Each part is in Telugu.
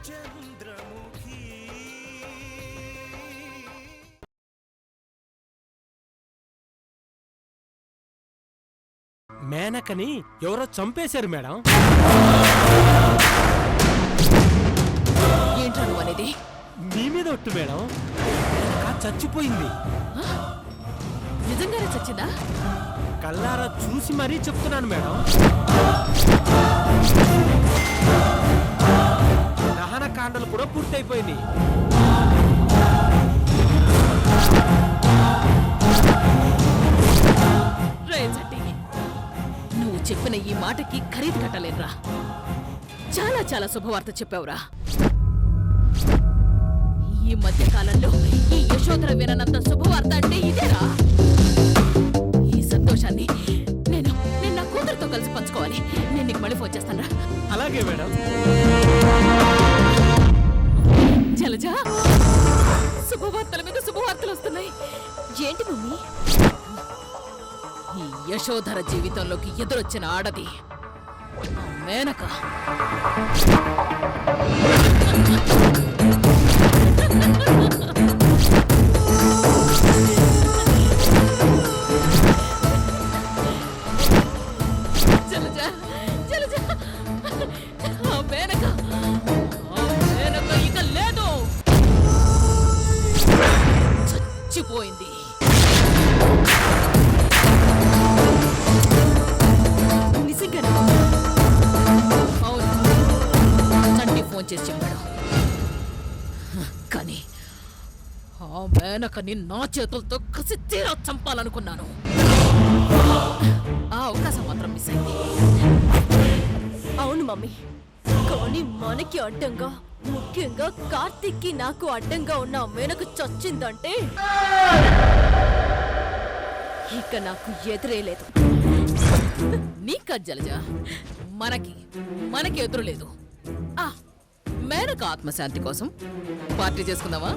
చంద్రముఖి మేనకని ఎవరో చంపేశారు మేడం. ఏంట్రా నువ్వు అనేది? మీ మీద ఒట్టు మేడం. చచ్చిపోయింది. నిజంగానే చచ్చిందా? కల్లారా చూసి మరీ చెప్తున్నాను మేడం. దహన కాండలు కూడా పూర్తయిపోయింది. నువ్వు చెప్పిన ఈ మాటకి ఖరీదు కట్టలేనురా. చాలా చాలా శుభవార్త చెప్పావురా. ఈ మధ్య కాలంలో ఈ యశోధర విననంత శుభవార్త అంటే ఇదేరా. ఈ సంతోషాన్ని నేను నా కూతురుతో కలిసి పంచుకోవాలి. నేను నీకు మళ్ళీ ఫోన్ చేస్తానురా. అలాగే మేడం. జలజ, శుభవార్తల మీద శుభవార్తలు వస్తున్నాయి. ఏంటి మమ్మీ? ఈ యశోధర జీవితంలోకి ఎదురొచ్చిన ఆడది మేనక. జలజ జలజ, ఆ మేనక ఇక లేదు, చచ్చిపోయింది. అవును, చంటి ఫోన్ చేసి చెప్పాడు. కానీ ఆ మేనకని నా చేతులతో కసి తీరా చంపాలనుకున్నాను. ఆ అవకాశం మాత్రం మిస్ అయింది. అవును మమ్మీ, కానీ మనకి అడ్డంగా, ముఖ్యంగా కార్తీక్కి నాకు అడ్డంగా ఉన్న మేనకు చచ్చిందంటే ఇక నాకు ఎదురేలేదు. నీకా జలజ, మనకి ఎదురు లేదు. ఆ మేనక ఆత్మశాంతి కోసం పార్టీ చేసుకుందామా?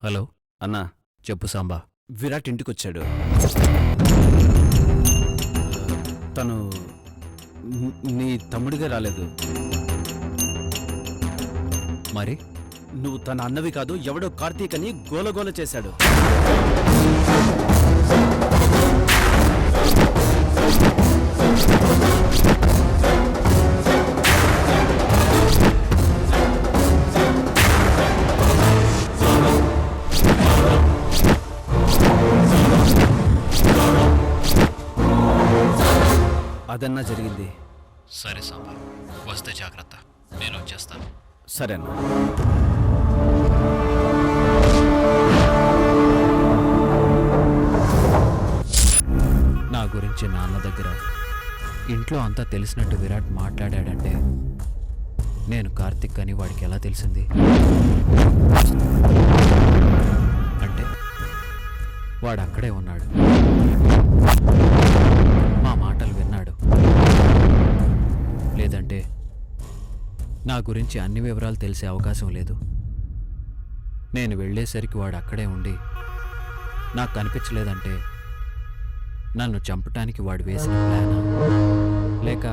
హలో అన్నా, చెప్పు సాంబా. విరాట్ ఇంటికొచ్చాడు. తను నీ తమ్ముడిగా రాలేదు. మరి నువ్వు తన అన్నవి కాదు, ఎవడో కార్తీక్ అని గోలగోల చేశాడు. అదన్నా జరిగింది. సరే సాంబా, వస్తే జాగ్రత్త. నేను వచ్చేస్తాను. సరేనా? నా గురించి నాన్న దగ్గర ఇంట్లో అంతా తెలిసినట్టు విరాట్ మాట్లాడాడంటే నేను కార్తిక్ అని వాడికి ఎలా తెలిసింది? అంటే వాడు అక్కడే ఉన్నాడు, మా మాటలు విన్నాడు. లేదంటే నా గురించి అన్ని వివరాలు తెలిసే అవకాశం లేదు. నేను వెళ్ళేసరికి వాడు అక్కడే ఉండి నాకు కనిపించలేదంటే నన్ను చంపటానికి వాడు వేసిన ప్లానా, లేక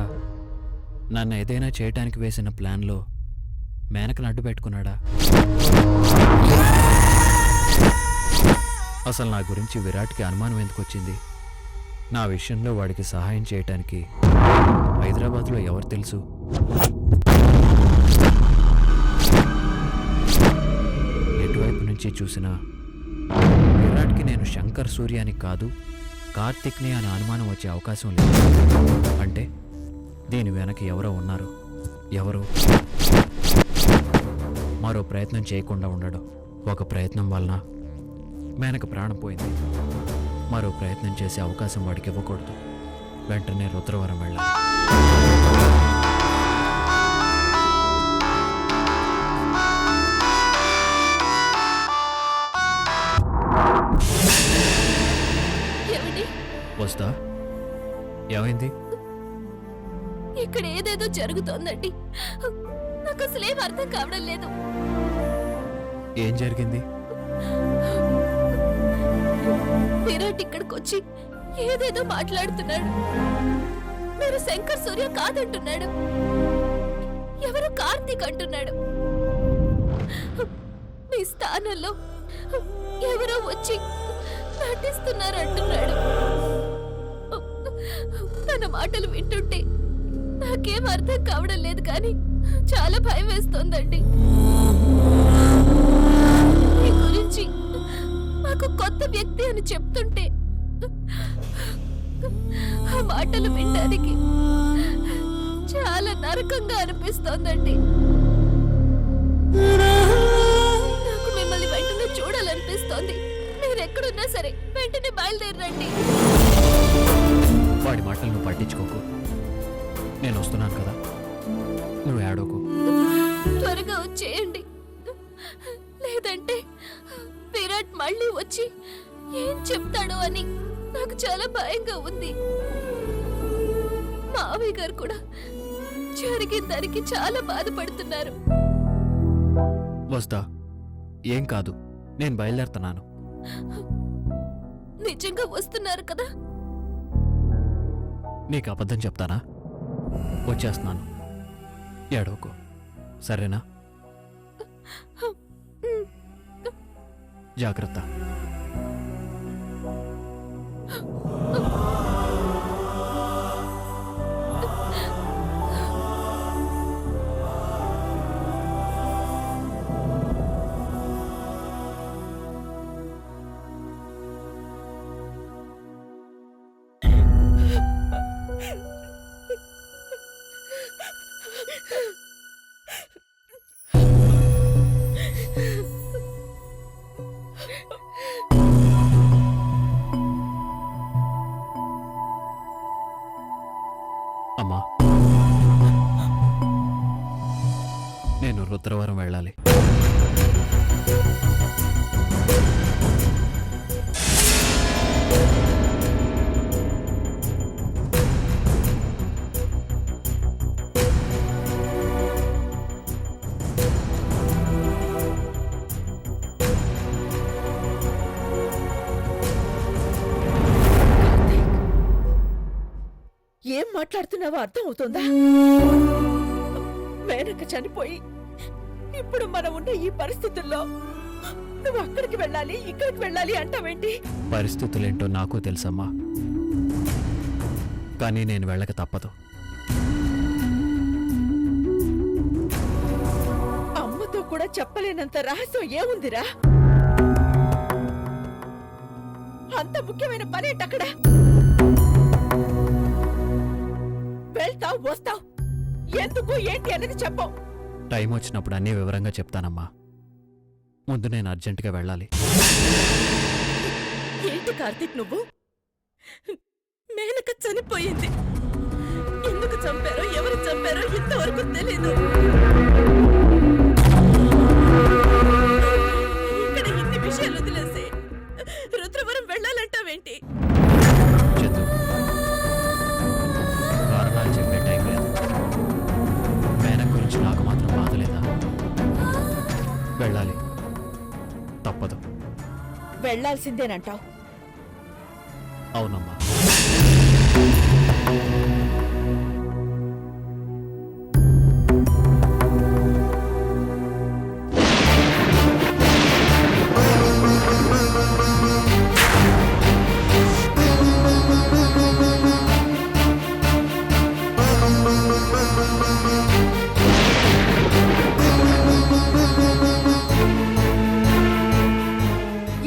నన్ను ఏదైనా చేయటానికి వేసిన ప్లాన్లో మేనకను అడ్డు పెట్టుకున్నాడా? అసలు నా గురించి విరాట్కి అనుమానం ఎందుకు వచ్చింది? నా విషయంలో వాడికి సహాయం చేయటానికి హైదరాబాద్లో ఎవరు తెలుసు? ఎటువైపు నుంచి చూసినా విరాట్కి నేను శంకర్ సూర్యాని కాదు, కార్తిక్ని అని అనుమానం వచ్చే అవకాశం లేదు. అంటే దీని వెనక ఎవరో ఉన్నారు. ఎవరు? మరో ప్రయత్నం చేయకుండా ఉండడం. ఒక ప్రయత్నం వలన మేనక ప్రాణం పోయింది. మరో ప్రయత్నం చేసే అవకాశం వాడికి ఇవ్వకూడదు. వెంటనే రుద్రవరం వెళ్ళాలి. వస్తా ఏమైంది? ఇక్కడ ఏదేదో జరుగుతోందండి. నాకు అసలేం అర్థం కావడం లేదు. ఏం జరిగింది? విరాట్ ఇక్కడికి వచ్చి ఏదేదో మాట్లాడుతున్నాడు. మీరు శంకర్ సూర్య కాదంటున్నాడు. ఎవరు కార్తీక్ అంటున్నాడు. మీ స్థానంలో ఎవరో వచ్చి నటిస్తున్నారు అంటున్నాడు. తన మాటలు వింటుంటే నాకేం అర్థం కావడం లేదు, కానీ చాలా భయం వేస్తోందండి. మీ గురించి మాకు కొత్త వ్యక్తి అని చెప్తుంటే ఆ మాటలు వినడానికి చాలా నరకంగా అనిపిస్తోందండి. నాకు మిమ్మల్ని వెంటనే చూడాలనిపిస్తోంది. మీరెక్కడున్నా సరే వెంటనే బయలుదేరండి. వాడి మాటలు నువ్వు పట్టించుకోకు. నేను వస్తున్నాను కదా, నువ్వు ఏడోకు. త్వరగా వచ్చేయండి, లేదంటే విరాట్ మళ్ళీ వచ్చి ఏం చెప్తాడో అని నాకు చాలా భయంగా ఉంది. మావయ్య గారు కూడా జరిగిన దానికి చాలా బాధపడుతున్నారు. వస్తా, ఏం కాదు, నేను బయలుదేరుతున్నాను. నిజంగా వస్తున్నారు కదా? నీకు అబద్ధం చెప్తానా? వచ్చేస్తున్నాను, ఏడోకు, సరేనా? జాగ్రత్త. అమ్మా, నేను రుద్రవరం వెళ్ళాలి. ఏం మాట్లాడుతున్నావో అర్థం అవుతుందా? మేనక చనిపోయి ఇప్పుడు మనం ఉన్న ఈ పరిస్థితుల్లో నువ్వు అక్కడికి వెళ్ళాలి, ఇక్కడికి వెళ్ళాలి అంటావేంటి? పరిస్థితులేంటో నాకు తెలుసమ్మా, కానీ నేను వెళ్ళక తప్పదు. అమ్మతో కూడా చెప్పలేనంత రహస్యం ఏముందిరా? అంత ముఖ్యమైన పనేంటక్కడ? వెళ్తావు, వస్తావు, ఎందుకు ఏంటి అనేది చెప్పవు. టైం వచ్చినప్పుడు అన్నీ వివరంగా చెప్తానమ్మా. ముందు నేను అర్జెంటుగా వెళ్ళాలి. ఏంటి కార్తీక్ నువ్వు? మేనక చనిపోయింది. ఎందుకు చంపారో, ఎవరు చంపారో ఇంతవరకు తెలీదు. ఇక్కడ ఇన్ని విషయాలు వదిలేసి రుద్రవరం వెళ్ళాలంటావేంటి? చందు, కారణాలు చెప్పే టైం లేదు. మేనక్ గురించి నాకు మాత్రం బాధ లేదా? వెళ్ళాలి, తప్పదు. వెళ్ళాల్సిందేనంటావు? అవునమ్మా.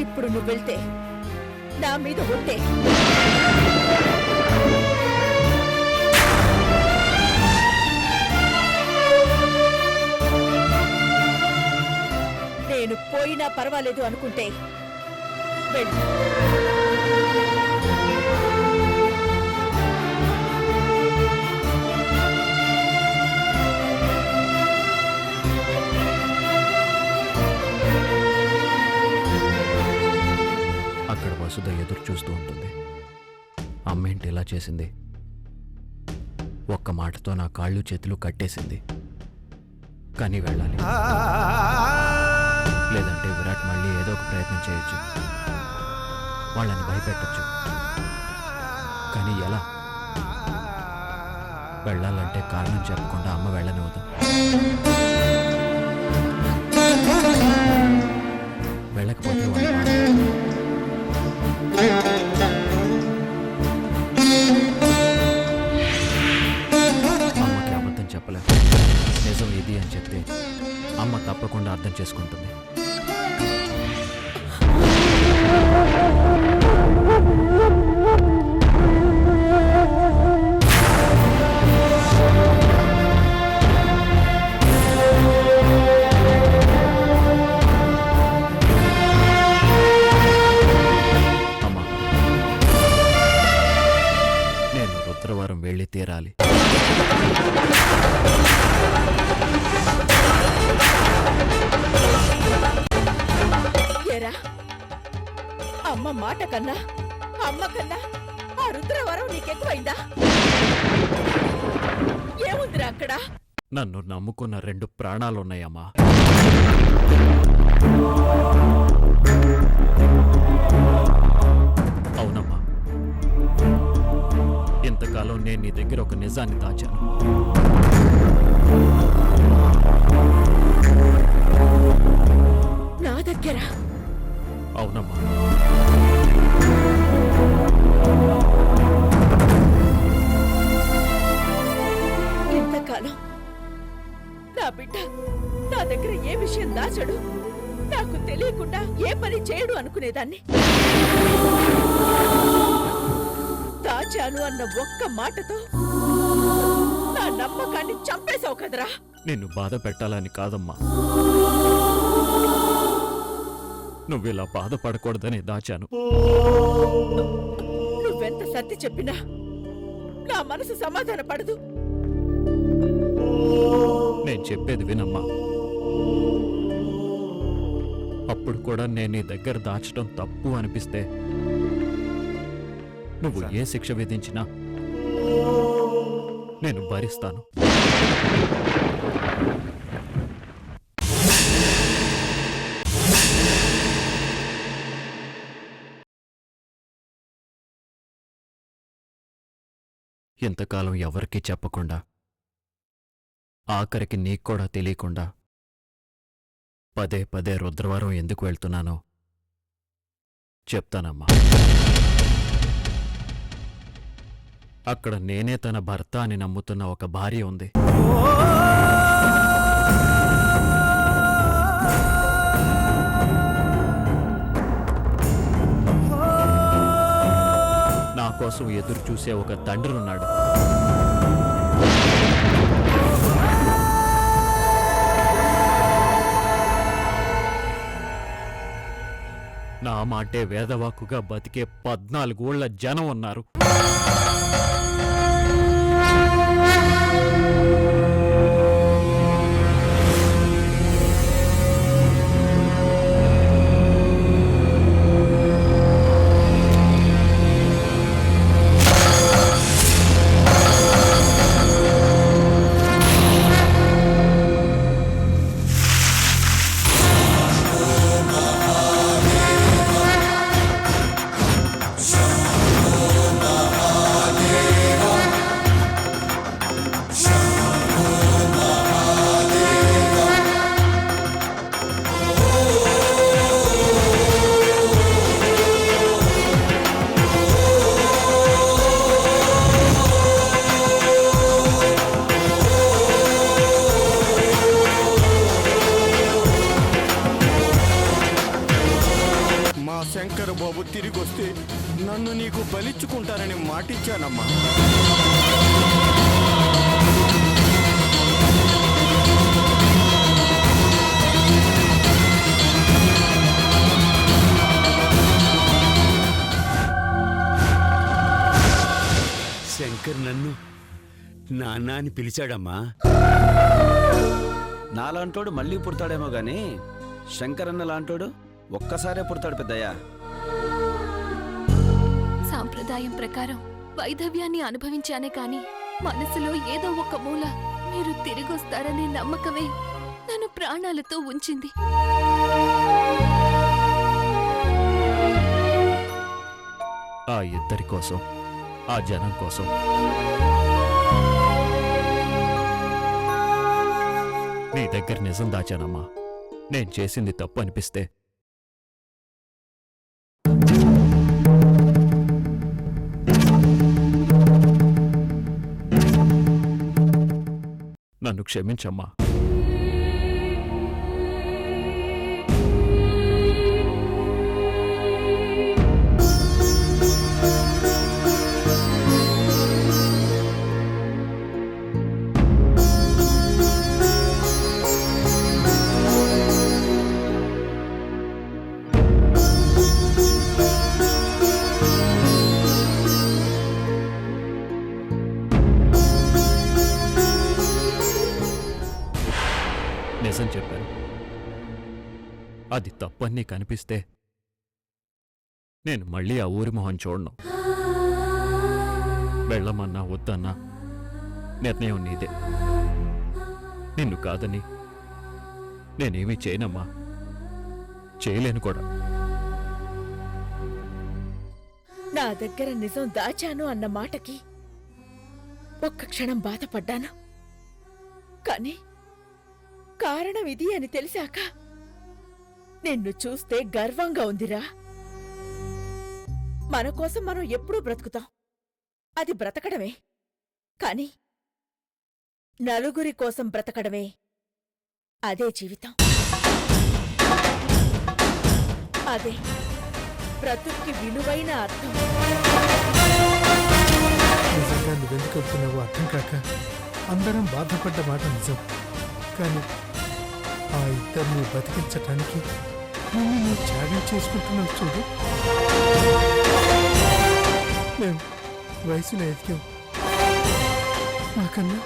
ఇప్పుడు నువ్వు వెళ్తే నా మీద ఉంటే నేను పోయినా పర్వాలేదు అనుకుంటే వెళ్ళు. అక్కడ వసుధ ఎదురు చూస్తూ ఉంటుంది. అమ్మేంటి ఇలా చేసింది? ఒక్క మాటతో నా కాళ్ళు చేతులు కట్టేసింది. కానీ వెళ్ళాలి, లేదంటే విరాట్ మళ్ళీ ఏదో ఒక ప్రయత్నం చేయొచ్చు, వాళ్ళని భయపెట్టచ్చు. కానీ ఎలా? వెళ్ళాలంటే కారణం చెప్పకుండా అమ్మ వెళ్ళనివ్వదు. వెళ్ళకపోతే వాళ్ళు అమ్మకి అబద్ధం చెప్పలేదు. నిజం ఇది అని చెప్తే అమ్మ తప్పకుండా అర్థం చేసుకుంటుంది. అమ్మా, నేను రుద్రవరం వెళ్ళి తీరాలి. ఏరా, అమ్మ మాట కన్నా అమ్మ కన్నా ఆ రుద్రవరం నీకెక్కువైందా? ఏముందిరా అక్కడ? నన్ను నమ్ముకున్న 2 ప్రాణాలున్నాయమ్మా. అవునమ్మా, ఇంతకాలం నేను నీ దగ్గర ఒక నిజాన్ని దాచాను. నా దగ్గర? అవునమ్మా, ఇంతకాలం నా బిడ్డ నా దగ్గర ఏ విషయం దాచడు, నాకు తెలియకుండా ఏ పని చేయడు అనుకునేదాన్ని. దాచాను అన్న ఒక్క మాటతో నా నమ్మకాన్ని చంపేశావు కదరా. నిన్ను బాధ పెట్టాలని కాదమ్మా, నువ్విలా బాధపడకూడదని దాచాను. నువ్వెంత సర్ది చెప్పినా నా మనసు సమాధాన పడదు. నేను చెప్పేది వినమ్మా. అప్పుడు కూడా నేను నీ దగ్గర దాచడం తప్పు అనిపిస్తే నువ్వు ఏ శిక్ష విధించినా నేను భరిస్తాను. ఇంతకాలం ఎవరికీ చెప్పకుండా, ఆఖరికి నీకు కూడా తెలియకుండా పదే పదే రుద్రవరం ఎందుకు వెళ్తున్నానో చెప్తానమ్మా. అక్కడ నేనే తన భర్త అని నమ్ముతున్న ఒక భార్య ఉంది. నా కోసం ఎదురు చూసే ఒక తండ్రి ఉన్నాడు. నా మాటే వేదవాక్కుగా బతికే 14 ఊళ్ళ జనం ఉన్నారు. శంకర్ బాబు తిరిగొస్తే నన్ను నీకు బలిచ్చుకుంటానని మాటిచ్చానమ్మా. శంకర్ నన్ను నాన్న అని పిలిచాడమ్మా. నాలాంటోడు మళ్ళీ పుడతాడేమో గాని శంకరన్న లాంటోడు ఒక్కసారే పుడతాడు పెద్దయ్యా. సాంప్రదాయం ప్రకారం వైధవ్యాన్ని అనుభవించానే కాని మనసులో ఏదో ఒక మూల మీరు తిరిగొస్తారనే నమ్మకమే నన్ను ప్రాణాలతో ఉంచింది. ఆ ఇద్దరి కోసం, ఆ జనం కోసం నీ దగ్గర నిజం దాచానమ్మా. నేను చేసింది తప్పు అనిపిస్తే నన్ను క్షమించమ్మా. నిజం చెప్పాను. అది తప్పని నీకు అనిపిస్తే నేను మళ్ళీ ఆ ఊరి మొహం చూడను. వెళ్ళమన్నా వద్దన్నా నిర్ణయం నీదే. నిన్ను కాదని నేనేమీ చేయనమ్మా, చేయలేను కూడా. నా దగ్గర నిజం దాచాను అన్న మాటకి ఒక్క క్షణం బాధపడ్డాను. కానీ కారణం ఇది అని తెలిసాక నిన్ను చూస్తే గర్వంగా ఉందిరా. మన కోసం మనం ఎప్పుడూ బ్రతుకుతాం, అది బ్రతకడమే. కాని నలుగురి కోసం బ్రతకడమే అదే జీవితం. అదే బ్రతుక్కి విలువైన అర్థం. నిజంగా నువ్వెందుకు వెళ్తున్నావో అర్థం కాక అందరం బాధపడ్డ మాట నిజం. కానీ ఆ ఇద్దరిని బతికించటానికి నిన్ను నువ్వు త్యాగం చేసుకుంటున్నావు చూడు. మేము వయసులో ఎదిగాం, నాకన్నా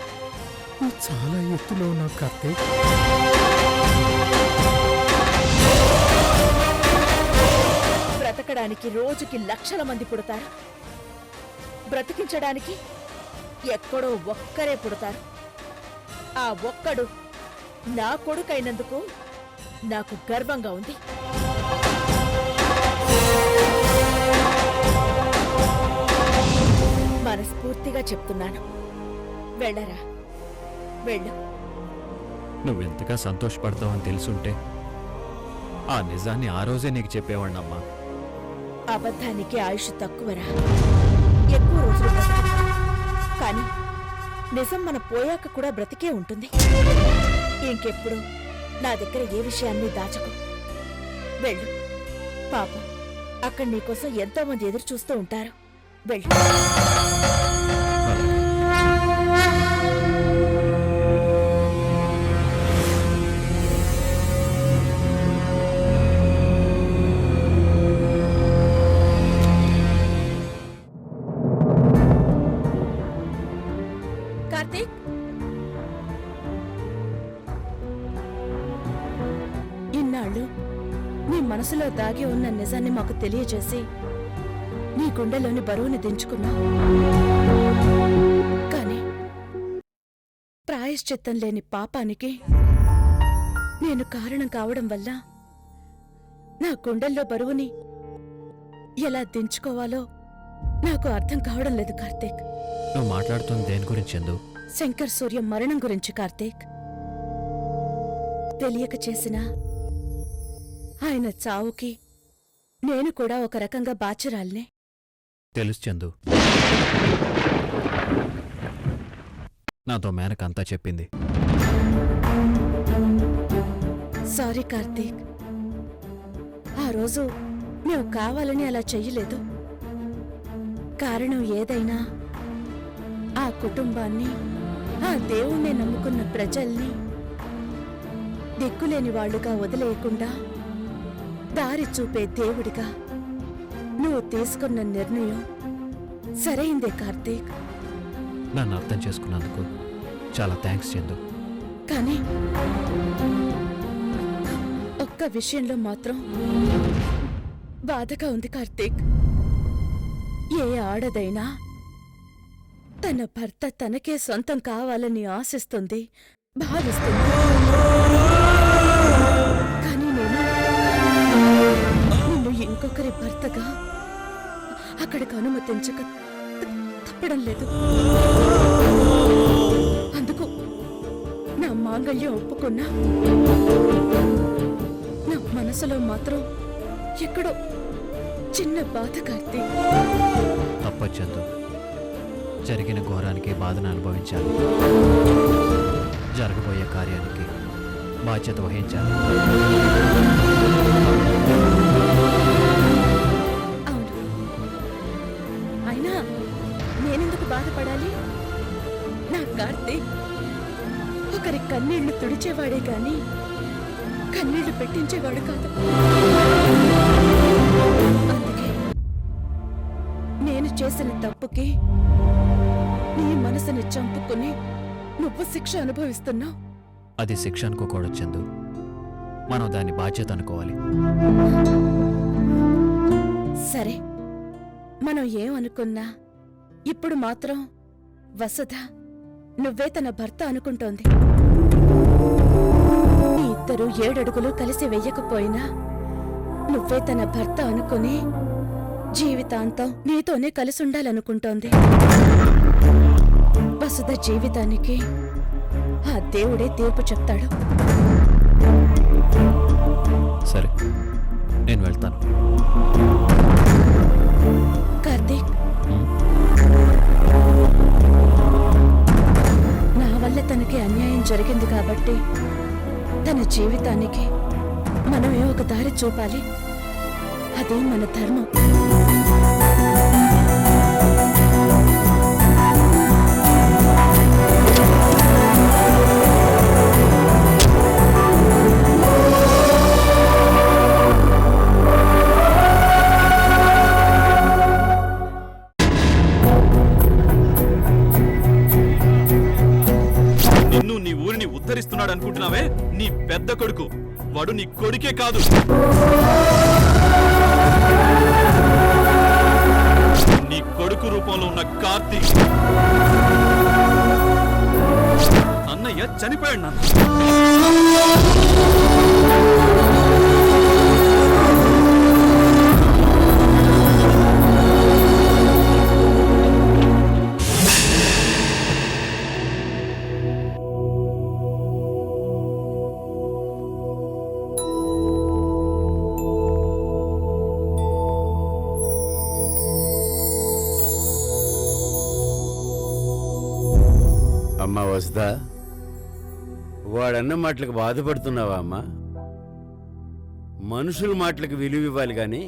నువ్వు చాలా ఎత్తులో ఉన్నావు కార్తీక్. బ్రతకడానికి రోజుకి లక్షల మంది పుడతారు, బ్రతికించడానికి ఎక్కడో ఒక్కరే పుడతారు. ఆ ఒక్కడు నా కొడుకైనందుకు నాకు గర్వంగా ఉంది. మనస్ఫూర్తిగా చెప్తున్నాను, వెళ్ళరా, వెళ్ళు. నువ్వెంతగా సంతోషపడతావని తెలుసుంటే ఆ నిజాన్ని ఆ రోజే నీకు చెప్పేవాణ్ణమ్మా. అబద్ధానికి ఆయుష్ తక్కువరా, ఎక్కువ రోజులు బ్రతకదు. కానీ నిజం మన పోయాక కూడా బ్రతికే ఉంటుంది. ఇంకెప్పుడు నా దగ్గర ఏ విషయాన్ని దాచకు, వెళ్ళు. పాపం అక్కడ నీకోసం ఎంతో మంది ఎదురు చూస్తూ ఉంటారు, వెళ్ళు. కార్తీక్, ఇన్నాళ్ళు నీ మనసులో దాగి ఉన్న నిజాన్ని మాకు తెలియజేసి నీ గుండెలోని బరువుని దించుకున్నావు. కాని ప్రాయశ్చిత్తం లేని పాపానికి నేను కారణం కావడం వల్ల నా గుండెల్లో బరువుని ఎలా దించుకోవాలో నాకు అర్థం కావడం లేదు కార్తీక్. నువ్వు మాట్లాడుతుంది దేని గురించి ఎందు? శంకర్ సూర్య మరణం గురించి కార్తీక్. తెలియక చేసిన ఆయన చావుకి నేను కూడా ఒక రకంగా బాధ్యురాల్నే. తెలుసు చందు, నాతో మేనక అంతా చెప్పింది. సారీ కార్తీక్, ఆ రోజు మేము కావాలని అలా చెయ్యలేదు. కారణం ఏదైనా ఆ కుటుంబాన్ని, ఆ దేవుణ్ణి నమ్ముకున్న ప్రజల్ని దిక్కులేని వాళ్లుగా వదిలేయకుండా దారి చూపే దేవుడిగా నువ్వు తీసుకున్న నిర్ణయం సరైందే కార్తీక్. నన్ను అర్థం చేసుకున్నందుకు చాలా థ్యాంక్స్ చందు. కానీ ఒక్క విషయంలో మాత్రం బాధగా ఉంది కార్తీక్. ఏ ఆడదైనా తన భర్త తనకే సొంతం కావాలని ఆశిస్తుంది, భావిస్తుంది. కానీ నేను నిన్ను ఇంకొకరి భర్తగా అక్కడికి అనుమతించక తప్పడం లేదు. అందుకు నా మాంగళ్యం ఒప్పుకున్నా నా మనసులో మాత్రం ఎక్కడో చిన్న బాధ. కార్తీక్, తప్పొచ్చందు. జరిగిన ఘోరానికి బాధను అనుభవించాలి. జరగబోయే కార్యానికి బాధ్యత వహించాలి. అవును, అయినా నేనెందుకు బాధపడాలి? నా కార్తీక్ ఒకరి కన్నీళ్లు తుడిచేవాడే గాని కన్నీళ్లు పెట్టించేవాడు కాదు. అందుకే నేను చేసిన తప్పుకి నీ మనసుని చంపుకుని నువ్వు శిక్ష అనుభవిస్తున్నావు. అది శిక్ష అనుకోకూడదు చందు. మనం దాని బాధ్యత అనుకోవాలి. సరే, మనం ఏమనుకున్నా ఇప్పుడు మాత్రం వసుధ నువ్వే తన భర్త అనుకుంటోంది. మీ ఇద్దరు 7 అడుగులు కలిసి వెయ్యకపోయినా నువ్వే తన భర్త అనుకుని జీవితాంతం నీతోనే కలిసుండాలనుకుంటోంది. వసుధ జీవితానికి ఆ దేవుడే తీర్పు చెప్తాడు. సరే, నేను వెళ్తాను. కార్తీక్, నా వల్ల తనకి అన్యాయం జరిగింది కాబట్టి తన జీవితానికి మనమే ఒక దారి చూపాలి. అదే మన ధర్మం. నిన్ను నీ ఊరిని ఉద్ధరిస్తున్నాడు అనుకుంటున్నావే? నీ పెద్ద కొడుకు వాడు నీ కొడుకే కాదు, నీ కొడుకు రూపంలో ఉన్న కార్తీక్. అన్నయ్య చనిపోయాడు నాన్న. అమ్మా వసుదా, వాడన్న మాటలకు బాధపడుతున్నావా అమ్మా? మనుషుల మాటలకు విలువ ఇవ్వాలి కానీ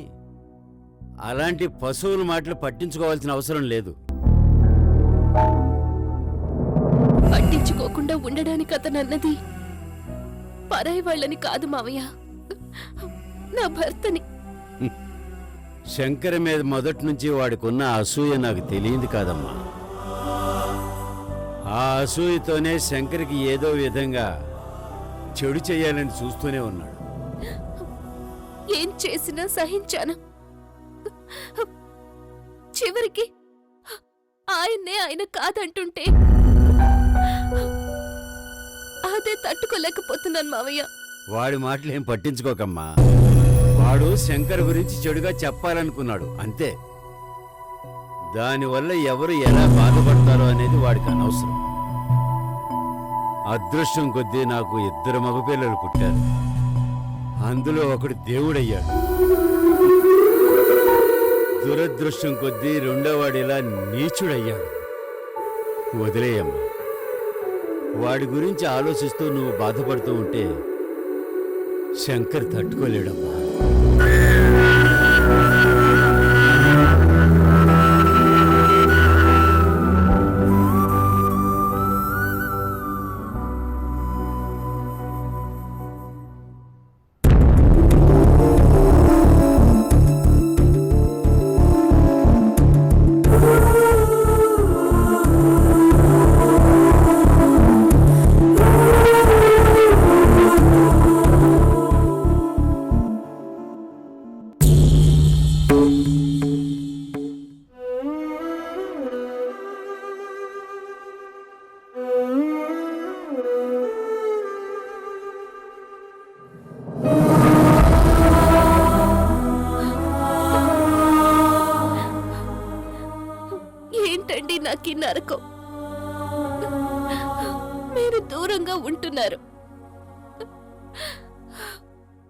అలాంటి పశువుల మాటలు పట్టించుకోవాల్సిన అవసరం లేదు. పట్టించుకోకుండా ఉండడానికి అతను అన్నది పరాయి వాళ్ళని కాదు మావయ్య, నా భర్తని. శంకర్ మీద మొదటి నుంచి వాడికున్న అసూయ నాకు తెలియంది కాదమ్మా. ఆ అసూయతోనే శంకర్కి ఏదో విధంగా చెడు చేయాలని చూస్తూనే ఉన్నాడు. ఏం చేసినా సహించాను. చివరికి ఆయన్నే ఆయన కాదంటుంటే అదే తట్టుకోలేకపోతున్నాను మావయ్య. వాడి మాటలు ఏం పట్టించుకోకమ్మా. వాడు శంకర్ గురించి చెడుగా చెప్పాలనుకున్నాడు అంతే. దానివల్ల ఎవరు ఎలా బాధపడతారో అనేది వాడికి అనవసరం. అదృష్టం కొద్దీ నాకు 2 మగపిల్లలు పుట్టారు. అందులో ఒకడు దేవుడయ్యాడు. దురదృష్టం కొద్దీ 2వవాడిలా నీచుడయ్యాడు. వదిలేయమ్మా. వాడి గురించి ఆలోచిస్తూ నువ్వు బాధపడుతూ ఉంటే శంకర్ తట్టుకోలేడమ్మా. అందరికీ నరకం. మీరు దూరంగా ఉంటున్నారు.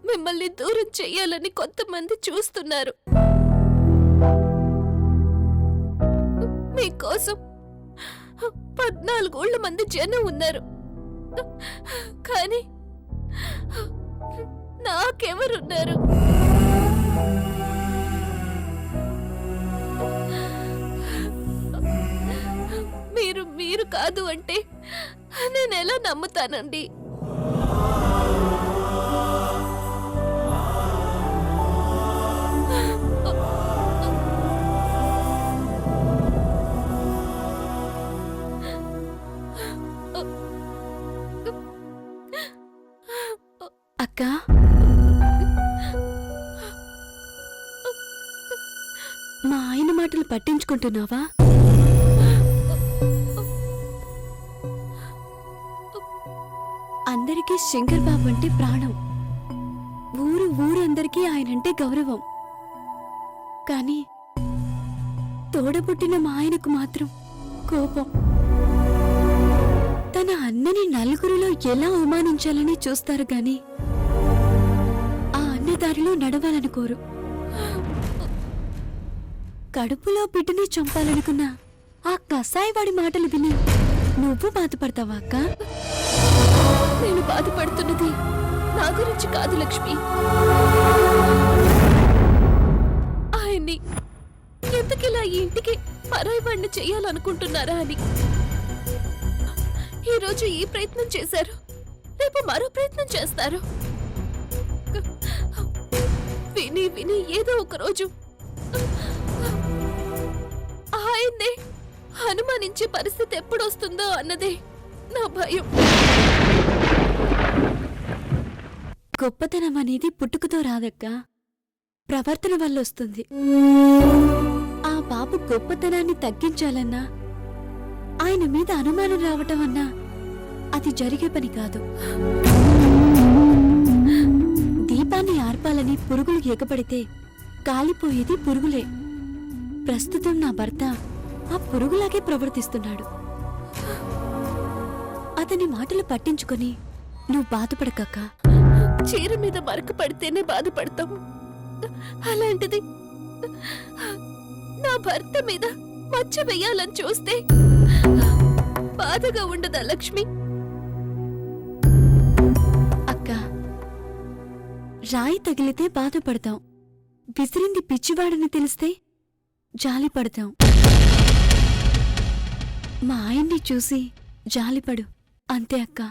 మిమ్మల్ని దూరం చెయ్యాలని కొంతమంది చూస్తున్నారు. మీకోసం 14 మంది జనం ఉన్నారు. కానీ నాకెవరున్నారు? మీరు కాదు అంటే నేను ఎలా నమ్ముతానండి? అక్కా, మా ఆయన మాటలు పట్టించుకుంటున్నావా? అందరికీ శంకర్ బాబు అంటే ప్రాణం. ఊరందరికీ ఆయనంటే గౌరవం. కానీ తోడబుట్టిన మా ఆయనకు మాత్రం కోపం. తన అన్నని నలుగురిలో ఎలా అవమానించాలని చూస్తారు గాని ఆ అన్నదారిలో నడవాలనుకోరు. కడుపులో బిడ్డని చంపాలనుకున్న ఆ కసాయివాడి మాటలు విని నువ్వు బాధపడతావా అక్క? నేను బాధపడుతున్నది నా గురించి కాదు లక్ష్మి. ఆయన్ని ఎందుకిలా ఈ ఇంటికి పరాయివాడిని చెయ్యాలనుకుంటున్నారా అని. ఈరోజు ఈ ప్రయత్నం చేశారు, రేపు మరో ప్రయత్నం చేస్తారు. విని విని ఏదో ఒక రోజు ఆయన్నే అనుమానించే పరిస్థితి ఎప్పుడొస్తుందో అన్నదే నా భయం. గొప్పతనం అనేది పుట్టుకతో రాదక్క, ప్రవర్తన వల్ల వస్తుంది. ఆ బాబు గొప్పతనాన్ని తగ్గించాలన్నా, ఆయన మీద అనుమానం రావటం అన్నా అది జరిగే పని కాదు. దీపాన్ని ఆర్పాలని పురుగులు ఎగపడితే కాలిపోయేది పురుగులే. ప్రస్తుతం నా భర్త ఆ పురుగులాగే ప్రవర్తిస్తున్నాడు. అతని మాటలు పట్టించుకొని నువ్వు బాధపడకక్క. చీర మీద మరక పడితేనే బాధపడతాం, అలాంటిది నా భర్త మీద మచ్చ వెయ్యాలని చూస్తే బాధగా ఉండదా లక్ష్మి? అక్క, రాయి తగిలితే బాధపడతాం, విసిరింది పిచ్చివాడని తెలిస్తే జాలిపడతాం. మా ఆయన్ని చూసి జాలిపడు, అంతే అక్క.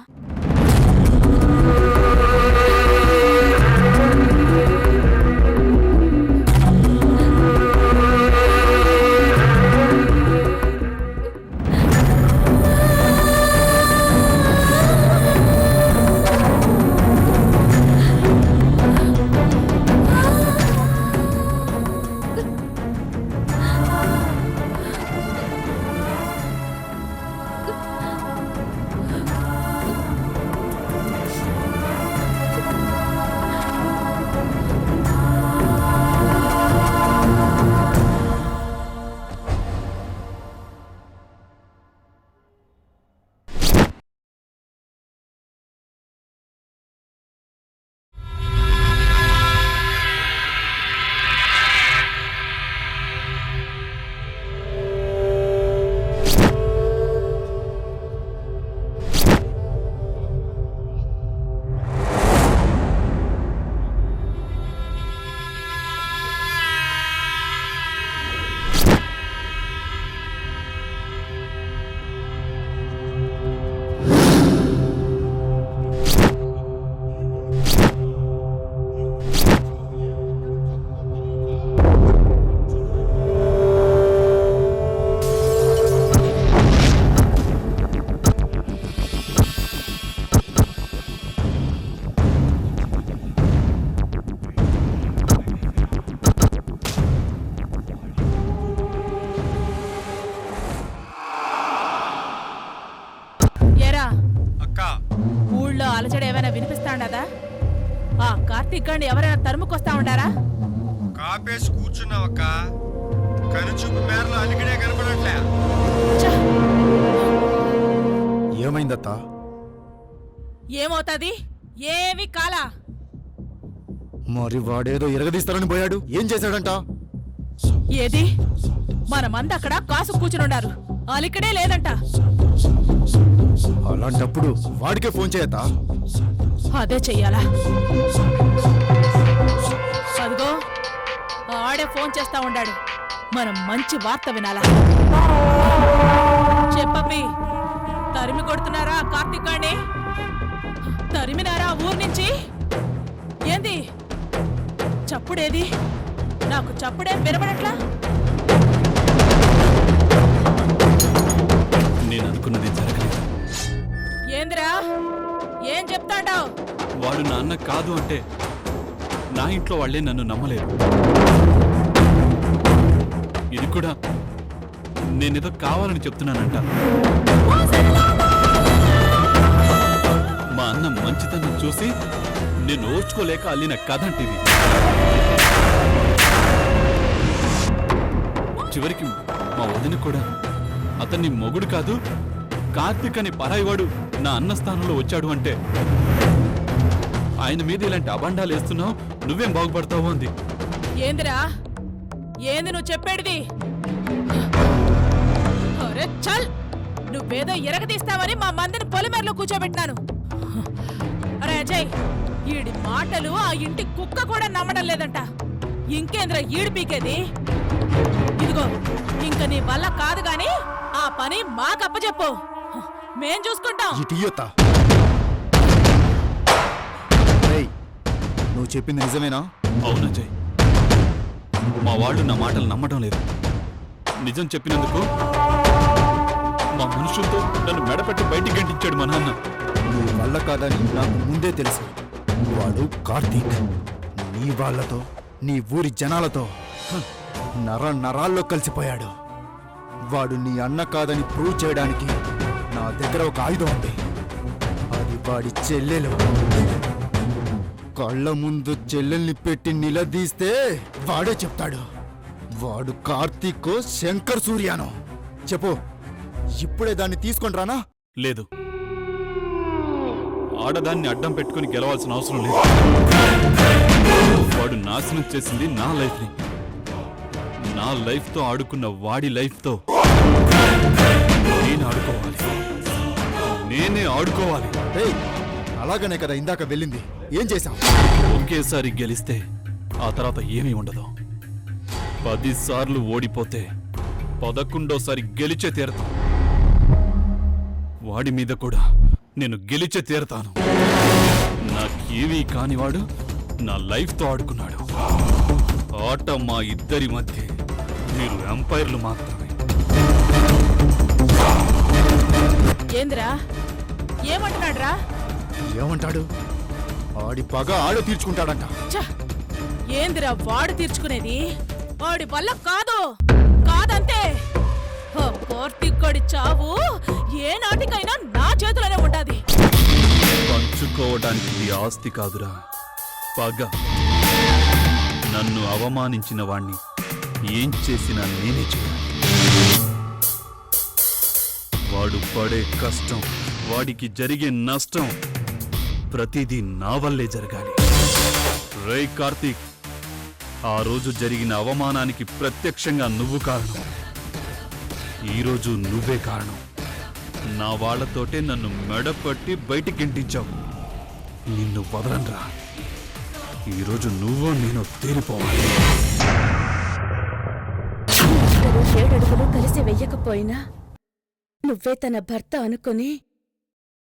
అలజడి ఏమైనా వినిపిస్తాండదా? ఆ కార్తీక్ గాండి ఎవరైనా తరుముకొస్తా ఉండారా? కాపేసి కూర్చున్నావక్క, కనుచూపు మేరలో అలిగిడే కనపడట్లే. ఏమైందత్త? ఏమవుతాది? ఏమి కాలా? మరి వాడేదో ఎరగదీస్తారని పోయాడు, ఏం చేశాడంట? ఏది? మనమంది అక్కడ కాసు కూర్చునున్నారు, అలికడే లేదంట. అలాంటప్పుడు వాడికే ఫోన్ చేయతా. అదే చెయ్యాలా? అదిగో ఆడే ఫోన్ చేస్తా ఉండాడు. మనం మంచి వార్త వినాలా? చెప్పపి, తరిమి కొడుతున్నారా కార్తీక్ గాని? తరిమినారా ఊరు నుంచి? ఏంది చప్పుడేది? నాకు చప్పుడే వినబడట్లా. నేను అనుకున్నది జరగలేదు. ఏందిరా, ఏం చెప్తాడావు? వాడు నా అన్న కాదు అంటే నా ఇంట్లో వాళ్ళే నన్ను నమ్మలేరు. ఇది కూడా నేనేదో కావాలని చెప్తున్నానంట. మా అన్న మంచితనం చూసి నేను ఓర్చుకోలేక అల్లిన కథంటిది. చివరికి మా వదిన కూడా అతన్ని మొగుడు కాదు, కార్తీక్ అని పరాయివాడు నా అన్న స్థానంలో వచ్చాడు అంటే ఆయన మీద ఇలాంటి అబండాలు వేస్తున్నావు, నువ్వేం బాగుపడతావు అంది. ఏందిరా, ఏంది నువ్వు చెప్పేడిది? అరే చల్, నువ్వేదో ఎరగదీస్తావని మా మందిని పొలిమేరలో కూర్చోబెట్టినాను. అరే అజయ్, ఈడి మాటలు ఆ ఇంటి కుక్క కూడా నమ్మడం లేదంట. ఇంకేంద్రా ఈడు పీకేది? ఇదిగో, ఇంక నీ వల్ల కాదు గాని ఆ పని మాకప్పచెప్పు, మేం చూసుకుంటాం. నువ్వు చెప్పింది నిజమేనా? అవును అజయ్, మా వాళ్ళు నా మాటలు నమ్మడం లేదు. నిజం చెప్పినందుకు మా మనుషులతో నన్ను మెడపెట్టి బయటికి గంటించాడు మా నాన్న. నీ వల్ల కాదని నాకు ముందే తెలుసు. వాడు కార్తీక్ నీ వాళ్ళతో, నీ ఊరి జనాలతో నరాల్లో కలిసిపోయాడు. వాడు నీ అన్న కాదని ప్రూవ్ చేయడానికి నా దగ్గర ఒక ఆయుధం ఉంది. అది వాడి చెల్లెలు. కళ్ళ ముందు చెల్లెల్ని పెట్టి నిలదీస్తే వాడే చెప్తాడు. వాడు కార్తీక్ శంకర్ సూర్యానో. చెప్పు, ఇప్పుడే దాన్ని తీసుకొని రానా? లేదు, ఆడదాన్ని అడ్డం పెట్టుకుని గెలవాల్సిన అవసరం లేదు. వాడు నాశనం చేసింది నా లైఫ్ని. నా లైఫ్తో ఆడుకున్న వాడి లైఫ్తో నేను ఆడుకోవాలి. నేనే ఆడుకోవాలి. అలాగనే కదా ఇందాక వెళ్ళింది. ఏం చేశాం? ఒకేసారి గెలిస్తే ఆ తర్వాత ఏమీ ఉండదు. 10 సార్లు ఓడిపోతే 11వ గెలిచే తీరతాం. వాడి మీద కూడా నేను గెలిచే తీరతాను. నాకేమీ కానివాడు నా లైఫ్తో ఆడుకున్నాడు. ఆట మా ఇద్దరి మధ్య. మీరు ఎంపైర్లు మాత్రమే. ఏంద్రా, ఏమంటున్నాడ్రా? ఏమంటాడు? ఆడి పగ ఆడే తీర్చుకుంటాడంట. ఏందిరా వాడు తీర్చుకునేది? వాడి వల్ల కాదు, కాదంతే. కార్తీక్ చావు ఏ నాటికైనా నా చేతిలోనే ఉండాది. పంచుకోవడానికి ఇది ఆస్తి కాదురా, పగ. నన్ను అవమానించిన వాణ్ణి ఏం చేసినా నేనే చేయాలి. వాడు పడే కష్టం, వాడికి జరిగే నష్టం ప్రతిదీ నా వల్లే జరగాలి. రేయ్ కార్తీక్, ఆ రోజు జరిగిన అవమానానికి ప్రత్యక్షంగా నువ్వు కారణం. ఈరోజు నువ్వే కారణం. నా వాళ్లతోటే నన్ను మెడపట్టి బయటికి గెంటించావు. నిన్ను వదలనరా. ఈరోజు నువ్వు నేను తేలిపోవాలి. 7 అడుగులు కలిసి వెయ్యకపోయినా నువ్వే తన భర్త అనుకుని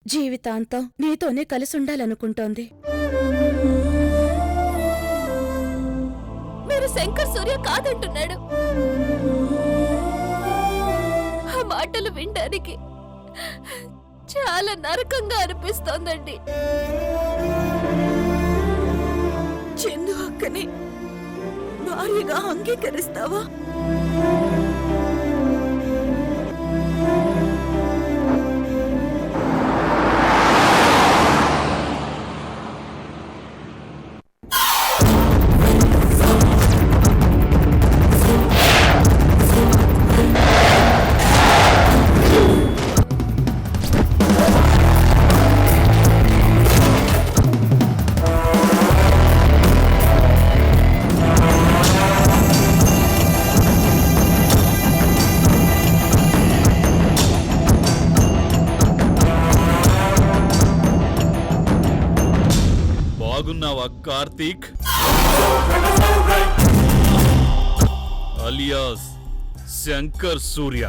జీవితాంతం నీతోనే కలిసుండాలనుకుంటోంది. మీరు శంకర్ సూర్య కాదంటున్నాడు. ఆ మాటలు వినడానికి చాలా నరకంగా అనిపిస్తోందండి. చందు అక్కని భార్యగా అంగీకరిస్తావా? కార్తీక్ అలియాస్ శంకర్ సూర్య.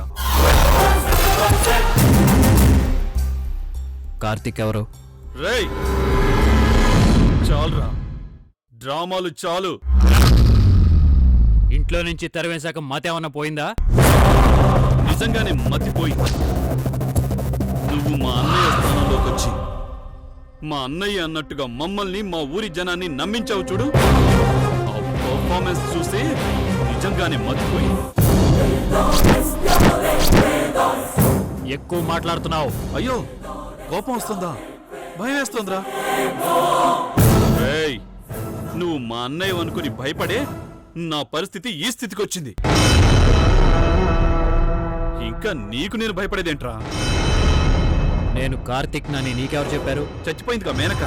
కార్తీక్ ఎవరు? రేయ్ చాలురా, డ్రామాలు చాలు. ఇంట్లో నుంచి తెరవేశాక మతేమన్నా పోయిందా? నిజంగానే మతిపోయింది. నువ్వు మా అన్నయ్య స్థానంలోకి వచ్చి మా అన్నయ్య అన్నట్టుగా మమ్మల్ని, మా ఊరి జనాన్ని నమ్మించావు చూడు. ఆ పర్ఫార్మెన్స్ చూసి నిజంగానే మతిపోయింది. ఎక్కువ మాట్లాడుతున్నావు. అయ్యో కోపం వస్తుందా? భయం వేస్తుందిరా. రేయ్ నువ్వు మా అన్నయ్య అనుకుని భయపడే నా పరిస్థితి ఈ స్థితికి వచ్చింది. ఇంకా నీకు నేను భయపడేదేంట్రా? నేను కార్తీక్ నని నీకెవరు చెప్పారు? చచ్చిపోయిందిగా మేనక.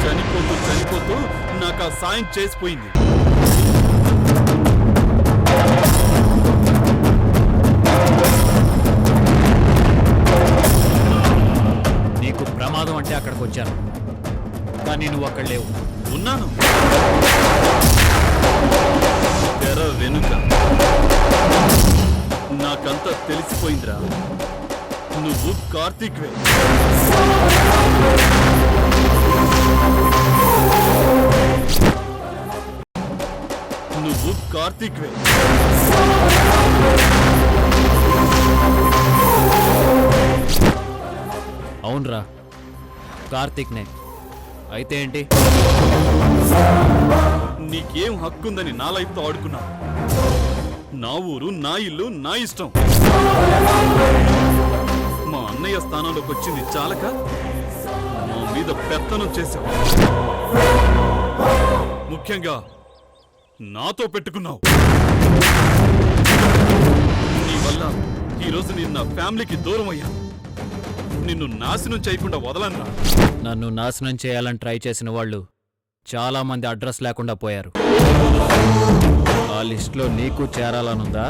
చనిపోతూ చనిపోతూ నాకు ఆ సాయం చేసిపోయింది. నీకు ప్రమాదం అంటే అక్కడికి వచ్చాను, కానీ నువ్వు అక్కడ లేవు. ఉన్నాను తెర వెనుక. నాకంతా తెలిసిపోయిందిరా. నువ్వు కార్తీక్వే. నువ్వు కార్తీక్వే. అవునరా, కార్తీక్నే. అయితే ఏంటి? నీకేం హక్కుందని నా లైఫ్తో ఆడుకున్నావు. నా ఊరు, నా ఇల్లు, నా ఇష్టం. మా అన్నయ్య స్థానంలోకి వచ్చింది చాలక మా మీద పెత్తనం చేశావు. ముఖ్యంగా నాతో పెట్టుకున్నావు. నీ వల్ల ఈరోజు నేను నా ఫ్యామిలీకి దూరం అయ్యా. నిన్ను నాశనం చేయకుండా వదలనురా. నన్ను నాశనం చేయాలని ట్రై చేసిన వాళ్ళు చాలా మంది అడ్రస్ లేకుండా పోయారు. ఆ లిస్టులో నీకు చేరాలనుందా?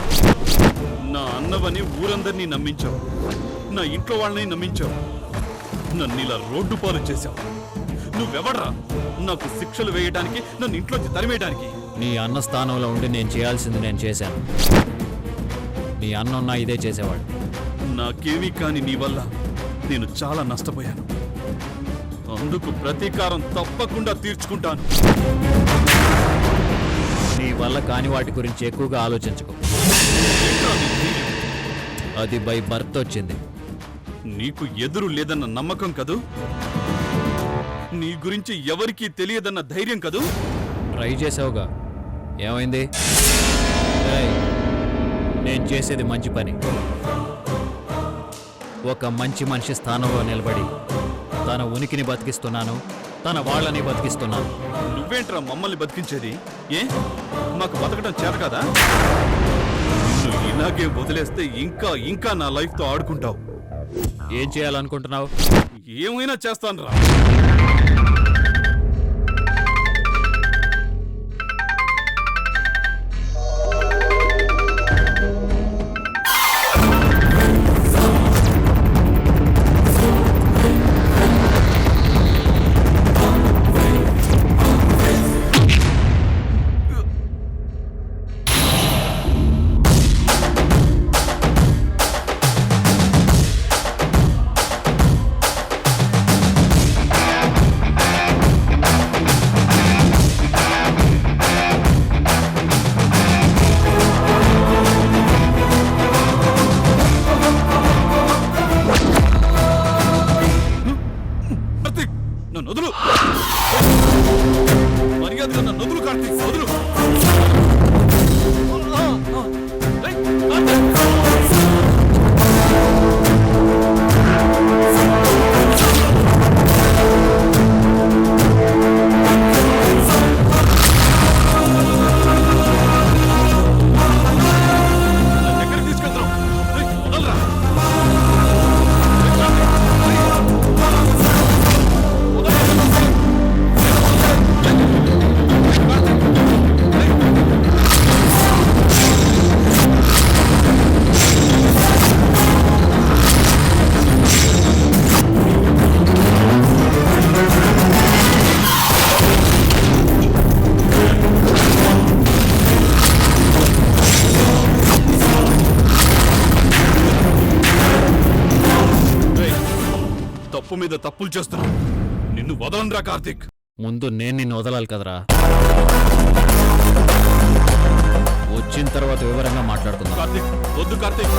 నా అన్నవని ఊరందరినీ నమ్మించావు. నా ఇంట్లో వాళ్ళని నమ్మించావు. నన్ను ఇలా రోడ్డు పాలు చేశావు. నువ్వెవడ్రా నాకు శిక్షలు వేయడానికి, నన్ను ఇంట్లోంచి తరిమేయడానికి? నీ అన్న స్థానంలో ఉండి నేను చేయాల్సింది నేను చేశాను. నీ అన్నున్నా ఇదే చేసేవాడు. నాకేమీ కాని నీ వల్ల నేను చాలా నష్టపోయాను. అందుకు ప్రతీకారం తప్పకుండా తీర్చుకుంటాను. నీ వల్ల కాని వాటి గురించి ఎక్కువగా ఆలోచించకు. అది బై బర్త్ వచ్చింది. నీకు ఎదురు లేదన్న నమ్మకం కదూ? నీ గురించి ఎవరికీ తెలియదన్న ధైర్యం కదూ? ట్రై చేసావుగా, ఏమైంది? ఏయ్, నేను చేసేది మంచి పని. ఒక మంచి మనిషి స్థానంలో నిలబడి తన ఉనికిని బతికిస్తున్నాను, తన వాళ్ళని బతికిస్తున్నాను. నువ్వేంట్రా మమ్మల్ని బతికించేది? ఏ మాకు బతకడం చేత కదా? నువ్వు ఇలాగే వదిలేస్తే ఇంకా ఇంకా నా లైఫ్తో ఆడుకుంటావు. ఏం చేయాలనుకుంటున్నావు? ఏమైనా చేస్తానురా. నన్ను వదులు. మర్యాదగా నన్ను వదులు కార్తీక్, వదులు. ఏయ్, కార్తీక్. నన్ను ఎక్కడికి తీసుకెళ్తున్నావు? ఏయ్, వదలరా. ఏయ్, కార్తీక్. మీద తప్పులు చేస్తున్నావు. నిన్ను వదలనురా కార్తీక్. ముందు నేను నిన్ను వదలాలి కదరా. వచ్చిన తర్వాత వివరంగా మాట్లాడుకుందాం. కార్తీక్ వద్దు కార్తీక్.